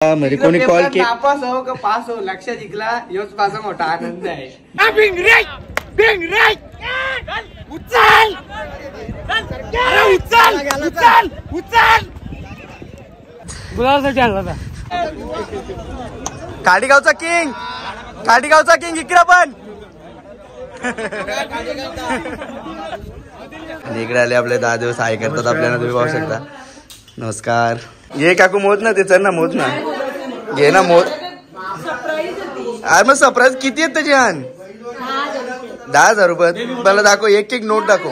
म्हणजे कोणी कॉल केला नापास हो का पास हो लक्ष जिंकला योच माझा मोठा आनंद आहे. काडीगावचा किंग इकडे पण इकडे आले आपले 10 दिवस हाय करतात आपल्याला. तुम्ही पाहू शकता. नमस्कार. ये काकू मोज ना ते चल ना मोज ना घे ना मोज. अरे मग सरप्राईज किती आहेत त्याची आण 10,000 रुपये. मला दाखव एक नोट दाखव.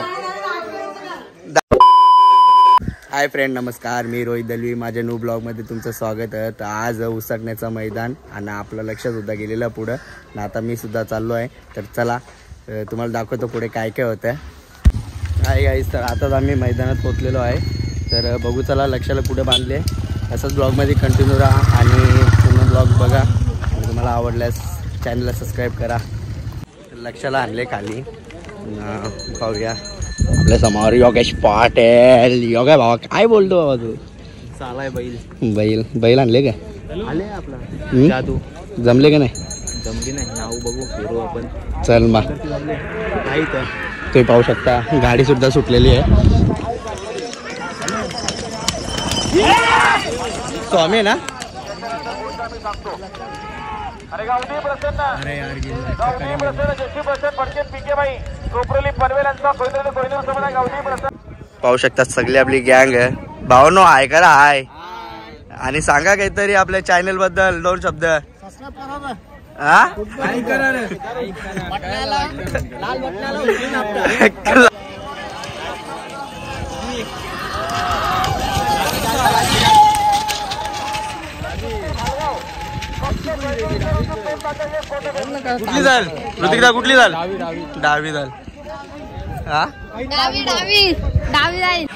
हाय फ्रेंड नमस्कार. मी रोहित दलवी. माझ्या न्यू ब्लॉग मध्ये तुमचं स्वागत आहे. तर आज उसटण्याचं मैदान आणि आपलं लक्ष सुद्धा गेलेलं पुढं ना. आता मी सुद्धा चाललो आहे. तर चला तुम्हाला दाखवतो पुढे काय काय होतं. Hi guys. तर आताच आम्ही मैदानात पोहोचलेलो आहे. तर बघू चला लक्षाला पुढे बांधले. असंच ब्लॉगमध्ये कंटिन्यू राहा आणि पूर्ण ब्लॉग बघा. आणि तुम्हाला आवडल्यास चॅनलला सबस्क्राईब करा. लक्षाला आणले खाली पाहूया. आपल्या समोर योगेश पाटील. योगा भावा काय बोलतो बाबा तू. चालाय बैल आणले का. आले आपला जादू जमले का नाही. जमली नाही. नाव बघू फिरू आपण. चल मग नाही तर तुम्ही पाहू शकता गाडी सुद्धा सुटलेली आहे. स्वामी ना. पाहू शकता सगळी आपली गँग आहे. भावनो हाय करा हाय आणि सांगा काहीतरी आपल्या चॅनल बद्दल 2 शब्द. कुठली झाल ऋतिकदा कुठली झाल. डावी झाल. हा डावी जाईल.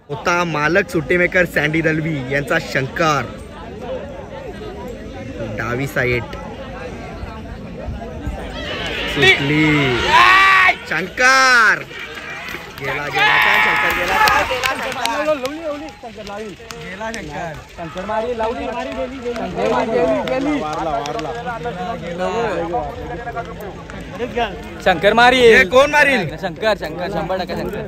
होता मालक सुट्टीमेकर सँडी दलवी यांचा शंकर. डावी साईड सुटली. शंकर गेला शंकर शंकर मारी. कोण मारील. शंकर 100% शंकर.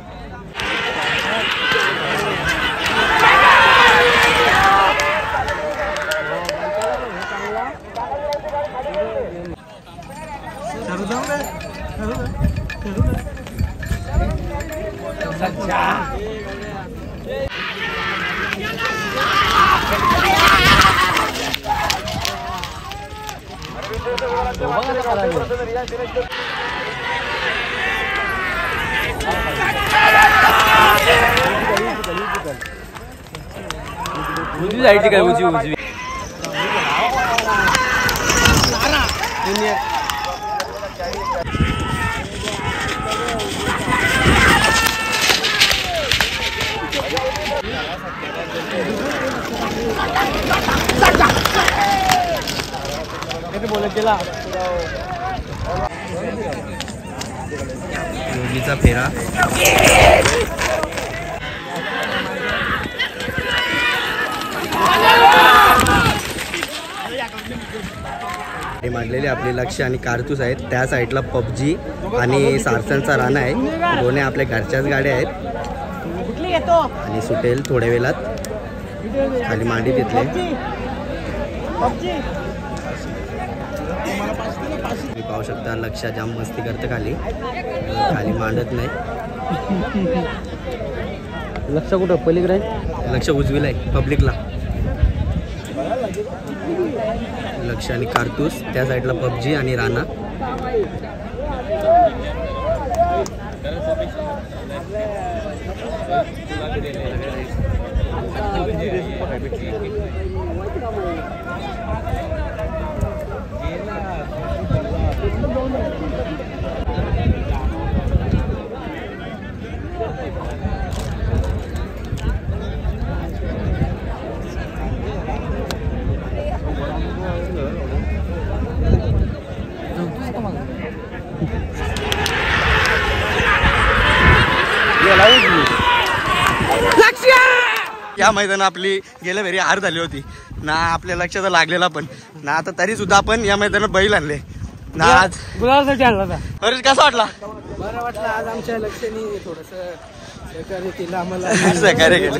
उजवी साईडची काय उजवी योगीचा फेरा हे मांडलेले आपले लक्ष आणि कारतूस आहेत. त्या साईडला पबजी आणि सारसनचा राणा आहे. दोन्ही आपल्या घरच्याच गाड्या आहेत आणि सुटेल थोड्या वेळात. खाली मांडी तिथले तुम्ही पाहू शकता. लक्ष जाम मस्ती करतं खाली खाली मांडत नाही. लक्ष कुठं पलीकडे आहे? लक्ष उजवीला आहे पब्लिकला. लक्ष आणि कारतूस त्या साईडला पबजी आणि राणा. या मैदानात आपली गेल्या वेळी हार झाली होती ना. आपल्या लक्षात लागलेला पण ना. आता तरी सुद्धा आपण या मैदानात बैल आणले ना. आज गुलाबासाठी आणला होता. अरे कसा वाटला? बरं वाटलं. आज आमच्या लक्षाने थोडस सहकार्य केलं आम्हाला. सहकार्य केलं.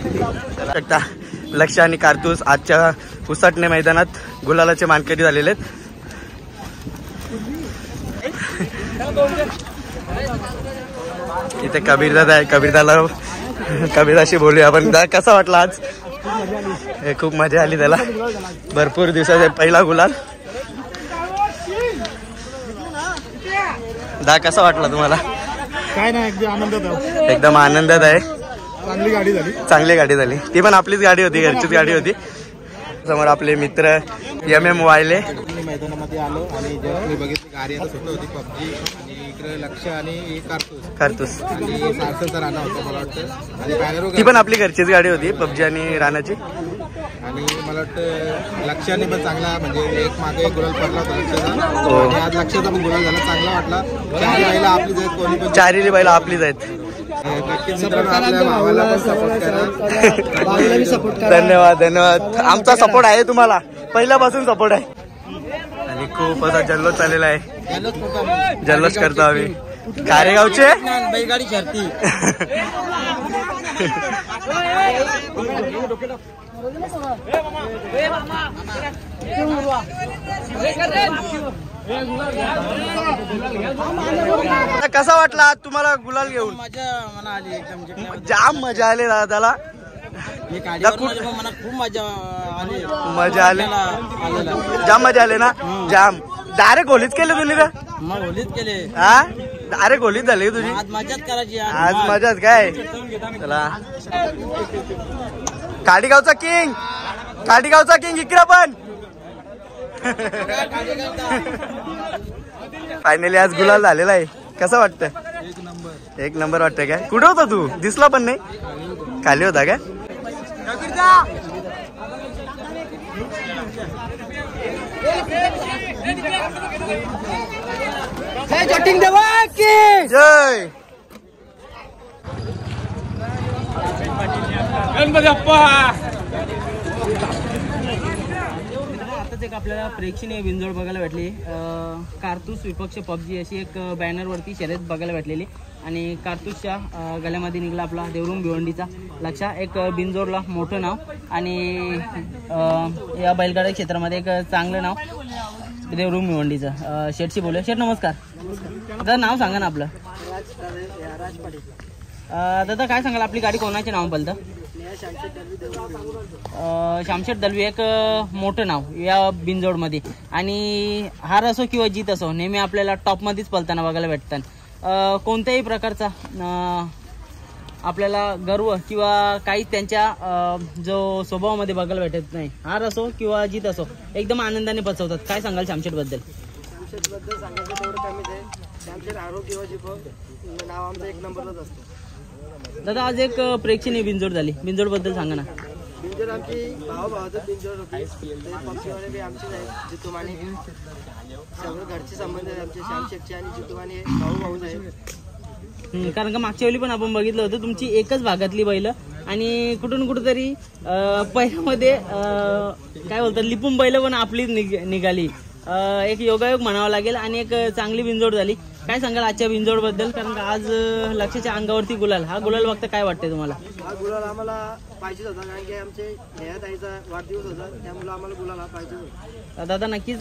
लक्ष आणि कारतूस आजच्या उसाटणे मैदानात गुलालाचे मानकरी झालेले आहेत. इथे कबीरदादा आहे. कबीरदाशी बोलूया आपण. कसा वाटला आज? खूप मजा आली त्याला. भरपूर दिवसाचा पहिला गुलाल. कसा वाटला तुम्हाला? काय नाही, एकदम आनंदात आहे. चांगली गाडी झाली. ती पण आपलीच गाडी होती, घरचीच गाडी होती. समोर आपले मित्र MM वायले. मैदानामध्ये आलो आणि जेव्हा मी बघितली गाडी आता सुद्धा होती पबजी आणि इकडे लक्ष आणि कारतूस आणि सारसनचा राणा होता मला वाटतं. आणि बॅनर ती पण आपली घरचीच गाडी होती पबजी आणि राणाची. आणि मला वाटतं लक्षाने पण चांगला म्हणजे एक मागे एक गुलाल पडला होता लक्षाचा. आणि आज लक्षाचा पण गुलाल झाला, चांगला वाटला. चारही बैला आपलीच आहेत. कोणी पण चारही बैला आपलीच आहेत. धन्यवाद. आमचा सपोर्ट आहे तुम्हाला, पहिल्यापासून सपोर्ट आहे. आणि खूप असा जल्लोष चाललेला आहे. जल्लोष करतो आम्ही कारेगावचे बैलगाडी शर्ती. कसा वाटला तुम्हाला गुलाल घेऊन? जाम मजा आली दादाला. खूप मजा आली. जाम मजा आली ना. जाम डायरेक्ट होलीच केले तुम्ही का? होलीच केले. हा डायरेक्ट होलीच झाली तुझी. आज मजाच करायची. आज मजाच काय. चला काडीगावचा किंग इकडे पण. फायनली आज गुलाल झालेला आहे. कसं वाटतं? एक नंबर वाटतंय काय? कुठं होता तू? दिसला पण नाही. खाली होता काय? जय गणपती बाप्पा. आताच एक आपल्याला प्रेक्षणीय बिनजोड बघायला भेटली. कारतूस विपक्ष पबजी अशी एक बॅनरवरती शर्यत बघायला भेटलेली. आणि कारतूसच्या गळ्यामध्ये निघाला आपला देवरुम भिवंडीचा लक्षा. एक बिनजोडला मोठं नाव आणि या बैलगाडी क्षेत्रामध्ये एक चांगलं नाव देवरुम भिवंडीचं. शेठशी बोलूया. शेठ नमस्कार. दादा नाव सांगा ना आपलं. दादा काय सांगाल आपली गाडी कोणाचे नाव पलतं? शामशेठ दलवी एक मोठं नाव या बिनजोडमध्ये. आणि हार असो किंवा जीत असो नेहमी आपल्याला टॉपमध्येच पलताना बघायला भेटतात. कोणत्याही प्रकारचा आपल्याला गर्व किंवा काही त्यांच्या जो स्वभावामध्ये बघायला भेटत नाही. हार असो किंवा जीत असो एकदम आनंदाने पचवतात. काय सांगाल शामशेठ बद्दल? शामशेठबद्दल सांगायचं तेवढं कमीच आहे. शामशेठ हारो किंवा जिंको नाव आमचं एक नंबरलाच असतं. दादा आज एक प्रेक्षणीय बिनजोड झाली. बिनजोड बद्दल सांगा ना. बिंजोर आमची भावाचं बिंजोर होती. पक्षीवाले बी आमचीच आहे. जितुमाने सगळं घरचे संबंध आहेत आमचे. श्यामशेठचे आणि जितुमाने भाऊच आहे. कारण का मागच्या वेळी पण आपण बघितलं होतं तुमची एकच भागातली बैल आणि कुठून कुठेतरी पहिल्यामध्ये काय बोलतात लिपून बैल पण आपलीच निघाली. एक योगायोग म्हणावा लागेल आणि एक चांगली बिंजोड झाली. काय सांगाल आजच्या बिंजोड बद्दल? कारण का आज लक्षाच्या अंगावरती गुलाल, हा गुलाल बघता काय वाटतंय तुम्हाला? हा गुलाल आम्हाला पाहिजेच होता कारण की आमचे ताईचा वाढदिवस होता त्यामुळे आम्हाला गुलाल हा पाहिजे होता. दादा नक्कीच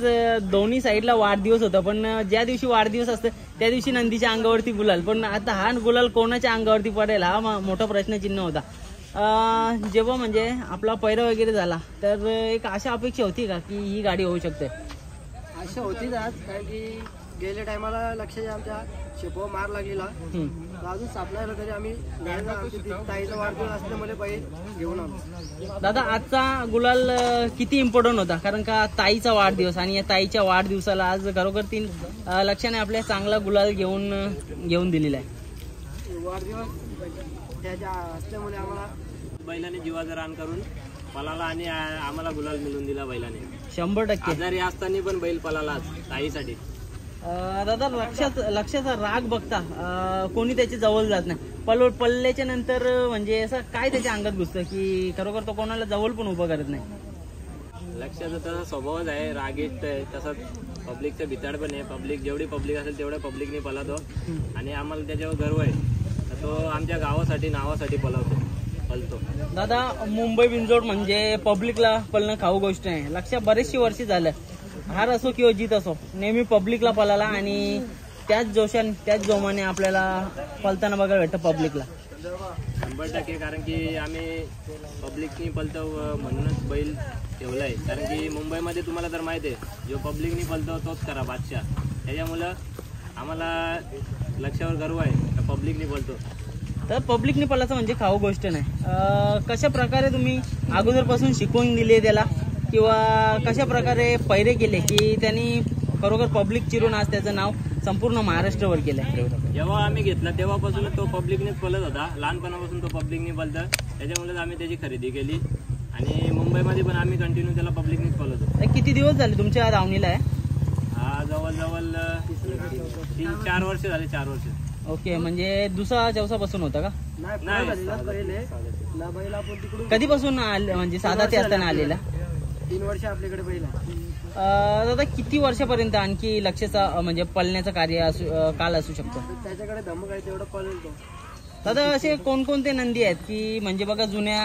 दोन्ही साईडला वाढदिवस होता पण ज्या दिवशी वाढदिवस असतं त्या दिवशी नंदीच्या अंगावरती गुलाल, पण आता हा गुलाल कोणाच्या अंगावरती पडेल हा मोठा प्रश्नचिन्ह होता. जेव्हा म्हणजे आपला पैरा वगैरे झाला तर एक अशा अपेक्षा होती का की ही गाडी होऊ शकते? अशा होतीच आज कारण की गेल्या टायमाला लक्षाच्या आमच्या शेपो मार लागलेला अजून सापडायला तरी आम्ही ताईचा वाढदिवस असल्यामुळे पहिले घेऊन आलो. दादा आजचा गुलाल किती इम्पॉर्टंट होता? कारण का ताईचा वाढदिवस आणि या ताईच्या वाढदिवसाला आज खरोखर 3 लक्षाने आपल्या चांगला गुलाल घेऊन दिलेला आहे. वाढदिवस त्याच्या असल्यामुळे आम्हाला बैलाने जीवाचं रान करून पलाला आणि आम्हाला गुलाल मिळून दिला बैलाने. 100% आजारी असताना पण बैल पलाला ताईसाठी. दादा लक्षाचा राग बघता कोणी त्याच्या जवळ जात नाही. पल्ल्याच्या नंतर म्हणजे असं काय त्याच्या अंगात घुसतं की खरोखर तो कोणाला जवळ पण उभं करत नाही? लक्षाचा तसा स्वभावच आहे, रागीट आहे. तसंच पब्लिकचं भिताड पण आहे. पब्लिक जेवढी पब्लिक असेल तेवढ्या पब्लिकने पळतो आणि आम्हाला त्याच्यावर गर्व आहे. तर तो आमच्या गावासाठी नावासाठी पळतो. दादा मुंबई बिंजोड म्हणजे पब्लिकला पळणं खाऊ गोष्ट आहे. लक्षात बरेचशी वर्षी झालं हार असो किंवा जीत असो नेहमी पब्लिकला पळाला आणि त्याच जोशाने त्याच जोमाने आपल्याला पळताना बघायला भेटतं पब्लिकला. 100% कारण की आम्ही पब्लिकनी पळतो म्हणूनच बैल ठेवला आहे. कारण की मुंबईमध्ये तुम्हाला तर माहिती आहे जो पब्लिकनी पळतो तोच करा बादशाह. त्याच्यामुळं आम्हाला लक्षावर गर्व आहे तर पब्लिकनी पळतो. तर पब्लिकने पळायचं म्हणजे खाऊ गोष्ट नाही. कशा प्रकारे तुम्ही अगोदरपासून शिकवून दिले त्याला किंवा कशा प्रकारे पैरे केले की त्यांनी खरोखर पब्लिक चिरून आज त्याचं नाव संपूर्ण महाराष्ट्रावर केलंय? जेव्हा आम्ही घेतला तेव्हापासून तो पब्लिकनेच पळत होता. लहानपणापासून तो पब्लिकने पळतं त्याच्यामुळेच आम्ही त्याची खरेदी केली आणि मुंबईमध्ये पण आम्ही कंटिन्यू त्याला पब्लिकनेच पळतो. किती दिवस झाले तुमच्या धावणीला आहे? हा जवळजवळ 3-4 वर्ष झाले. 4 वर्ष. ओके, म्हणजे दुसरा चौसापासून होता का? कधीपासून म्हणजे साधा ते असताना आलेला? 3 वर्ष आपल्याकडे बैल आहे. दादा किती वर्षापर्यंत आणखी लक्षाचा म्हणजे पळण्याचं कार्य काल असू शकतो? त्याच्याकडे धमक आहे तेवढं पळेल तो. दादा असे कोणकोणते नंदी आहेत की म्हणजे बघा जुन्या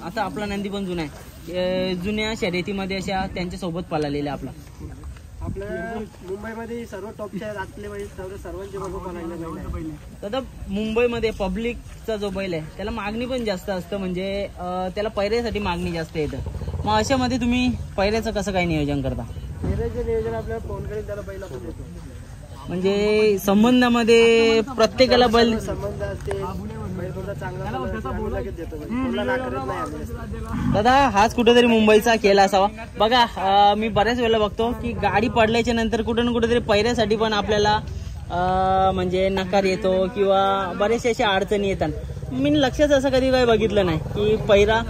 आता आपला नंदी पण जुना आहे, जुन्या शर्यतीमध्ये अशा त्यांच्या सोबत पळालेल्या आपला आपल्या मुंबईमध्ये सर्व टॉपचे आहेत आपले बैल सर्वांचे बरोबर पळालेले. दादा मुंबईमध्ये पब्लिकचा जो बैल आहे त्याला मागणी पण जास्त असतं म्हणजे त्याला पैऱ्यासाठी मागणी जास्त येतं. मग अशामध्ये तुम्ही पैऱ्याचं कसं काय नियोजन करता? पैऱ्याचे नियोजन आपल्याला फोन करेल त्याला बैल आपण देतो. म्हणजे संबंधामध्ये प्रत्येकाला बैल संबंध असते चांगला दादा हाच कुठेतरी मुंबईचा खेळ असावा. बघा मी बऱ्याच वेळेला बघतो की गाडी पडल्याच्या नंतर कुठे ना कुठेतरी पैऱ्यासाठी पण आपल्याला म्हणजे नकार येतो किंवा बरेचशा अशा अडचणी येतात. मी लक्षात असं कधी काही बघितलं नाही की पैरा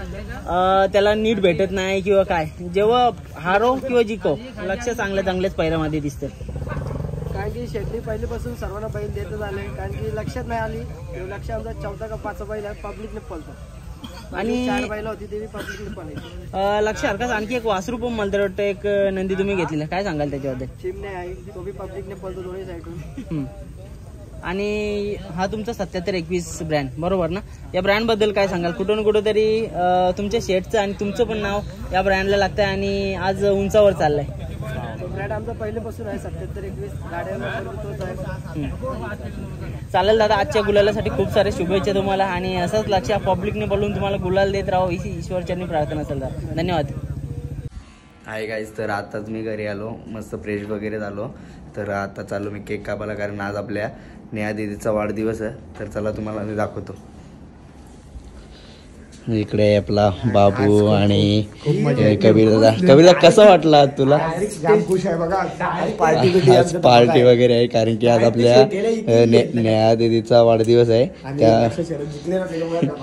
त्याला नीट भेटत नाही किंवा काय. जेव्हा हारो किंवा जिको लक्ष चांगल्याच पैऱ्यामध्ये दिसतं. कारण की शेट्टी पहिल्यापासून सर्वांना बैल देतच आले कारण की लक्षात नाही आली. लक्ष आमचा 4था का 5चा बैल आहे पब्लिकने पळतो आणि 4 बैल होती ते पब्लिकने पळाली. लक्ष हरकत आणखी एक वासरू पण मला तर वाटतं एक नंदी तुम्ही घेतलेला, काय सांगाल त्याच्याबद्दल? चिमणे आहे तो बी पब्लिकने पळतो दोन्ही साईडून. आणि हा तुमचा 7721 ब्रँड बरोबर ना? या ब्रँड बद्दल काय सांगाल? कुठून कुठेतरी तुमच्या शेटचं आणि तुमचं पण नाव या ब्रँडला लागतंय आणि आज उंचावर चाललंय. ब्रँड आमचा पहिल्यापासून आहे 7721 गाड्यांवर तोच आहे. चालेल दादा, आजच्या गुलालासाठी खूप सारे शुभेच्छा तुम्हाला आणि असंच लक्ष पब्लिकने बोलून तुम्हाला गुलाल देत राहो ही ईश्वरचरणी प्रार्थना असेल. धन्यवाद. आहे गाईज, तर आताच मी घरी आलो, मस्त फ्रेश वगैरे झालो. तर आता चालू मी केक कापायला कारण आज आपल्या नेहा दीदीचा वाढदिवस आहे. तर चला तुम्हाला मी दाखवतो. इकडे आपला बाबू आणि कबीर दादा. कबीर दादा कसं वाटला तुला? आज पार्टी वगैरे आहे कारण की आज आपल्या नेहा दीदीचा वाढदिवस आहे. त्या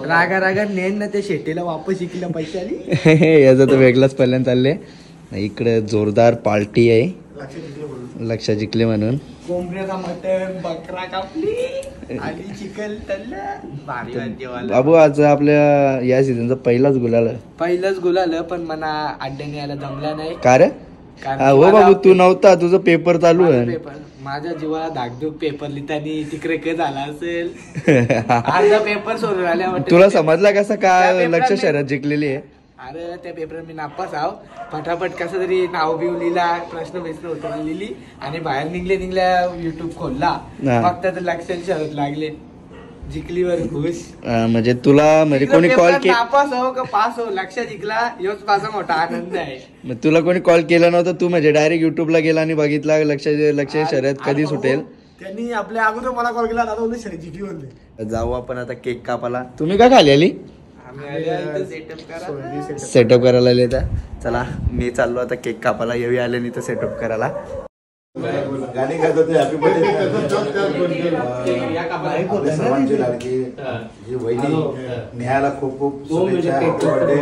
रागा नेन ना ते शेतीला वापस शिकल्या पैशाली याचा तर वेगळाच पल्ल्यान चालले. इकडे जोरदार पार्टी आहे लक्ष जिंकले म्हणून. कोंबड्याचा मटन बकरा कापली आणि चिकन तळलं. बाबू आज आपल्या या सीझनचा पहिलाच गुलाल पण मला अड्ड्याने यायला जमला नाही. का रे? हो बाबू तू नव्हता, तुझं पेपर चालू आहे. माझ्या जीवाला धाकधूक पेपर लिहितानी तिकडे काय झाला असेल. अर्धा पेपर सोडून आल्या. तुला समजला कसं काय लक्ष शहरात जिंकलेली आहे? अरे त्या पेपर मी नापास आहो. फटाफट कसं तरी नाव बिव लिहिला, प्रश्न उत्तर लिहिली आणि बाहेर निघल्या युट्यूब खोलला. फक्त तर लक्षात शरत लागले जिंकलीवर खुश. म्हणजे तुला म्हणजे कोणी कॉल केला? नापास हो का पास हो, लक्ष जिंकला योच माझा मोठा आनंद आहे. मग तुला कोणी कॉल केला नव्हता? तू म्हणजे डायरेक्ट युट्यूबला गेला आणि बघितला लक्ष शर्यत कधी सुटेल. त्यांनी आपल्या अगोदर मला कॉल केला, दादा शर्यत जिंकली म्हणले. जाऊ आपण आता केक कापाला. तुम्ही का खाली आली? सेटअप करायला आले तर चला मी चाललो आता केक कापाला. येवी आले नाही तर सेटअप करायला. गाणी गात होते हॅपी बर्थडे सर्वांची लाडकी जी वहिनी नेहाला खूप खूप शुभेच्छा. Happy birthday.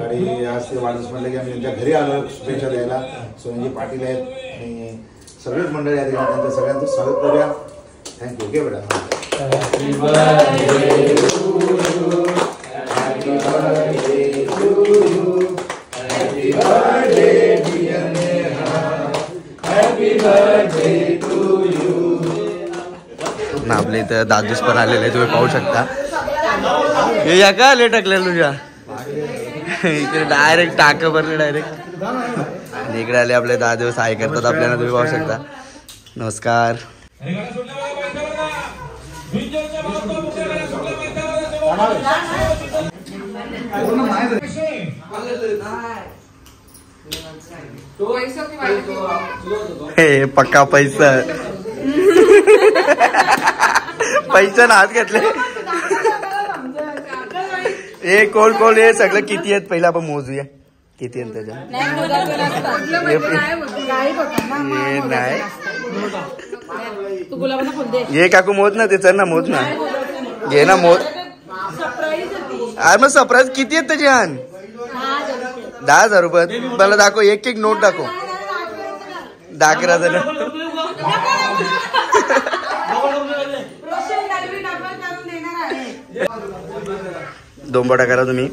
आणि आज ते वाढदिवस म्हणलं की आम्ही त्यांच्या घरी आलो शुभेच्छा द्यायला. सोनजी पाटील आहेत आणि सगळेच मंडळी आहेत, त्यांचं सगळ्यांचं स्वागत करूया. थँक्यू. ओके बेटा. आपल्या इथं दादूस पण आलेले आहे, तुम्ही पाहू शकता. हे या का आले टाकले तुझ्या इकडे डायरेक्ट टाक भरले डायरेक्ट. आणि इकडे आले आपले 10 दिवस हाय करतात आपल्याला, तुम्ही पाहू शकता. नमस्कार. हे पक्का पैसा ना हात घेतले. हे कोण हे सगळं किती आहेत पहिला आपण मोजूया किती आहेत त्याच्या. नाही हे काकू मोज ना ते. चल ना मोज ना, घे ना मोज. अरे मग सरप्राईज किती आहेत त्याची? 10,000 रुपये. मला दाखव, एक नोट दाखव. 10-11 दोंबटा करा तुम्ही.